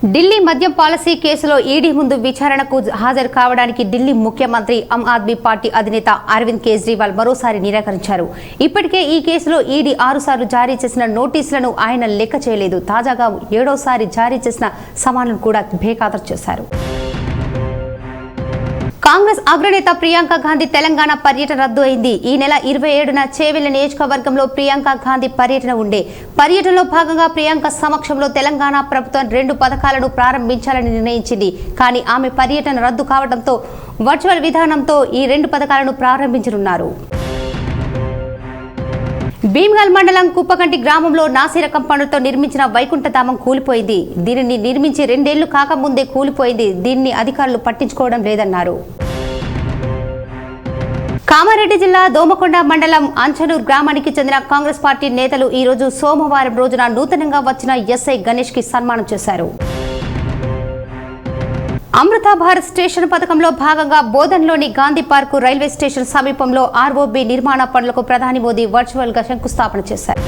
ఢిల్లీ మద్యం పాలసీ కేసులో ఈడీ ముందు విచారణకు హాజరు కావడానికి ఢిల్లీ ముఖ్యమంత్రి ఆమ్ ఆద్మీ పార్టీ అధినేత అరవింద్ కేజ్రీవాల్ మరోసారి నిరాకరించారు. ఇప్పటికే ఈ కేసులో ఈడీ 6 సార్లు జారీ చేసిన నోటీసులను ఆయన లెక్క చేయలేదు. తాజాగా 7వసారి జారీ చేసిన సమన్లను కూడా బేఖాతరు చేశారు. కాంగ్రెస్ అగ్రనేత ప్రియాంక గాంధీ తెలంగాణ పర్యటన రద్దు అయింది. ఈ నెల 27న చేవెళ్ల నియోజకవర్గంలో ప్రియాంక గాంధీ పర్యటన ఉండే. పర్యటనలో భాగంగా ప్రియాంక సమక్షంలో తెలంగాణ ప్రభుత్వం 2 పథకాలను ప్రారంభించాలని నిర్ణయించింది. కానీ ఆమె పర్యటన రద్దు కావడంతో వర్చువల్ విధానంతో ఈ 2 పథకాలను ప్రారంభించనున్నారు. భీమ్గల్ మండలం కుప్పకంటి గ్రామంలో నాసి రకం పనులతో నిర్మించిన వైకుంఠధామం కూలిపోయింది. దీనిని నిర్మించి 2 ఏళ్లు కాకముందే కూలిపోయింది. దీన్ని అధికారులు పట్టించుకోవడం లేదన్నారు. కామారెడ్డి జిల్లా దోమకొండ మండలం అంచనూర్ గ్రామానికి చెందిన కాంగ్రెస్ పార్టీ నేతలు ఈ రోజు సోమవారం రోజున నూతనంగా వచ్చిన ఎస్ఐ గణేష్ కి సన్మానం చేశారు. అమృత భారత్ స్టేషన్ పథకంలో భాగంగా బోధన్లోని గాంధీ పార్కు రైల్వే స్టేషన్ సమీపంలో ఆర్ఓబి నిర్మాణ పనులకు ప్రధాని మోదీ వర్చువల్ గా శంకుస్థాపన చేశారు.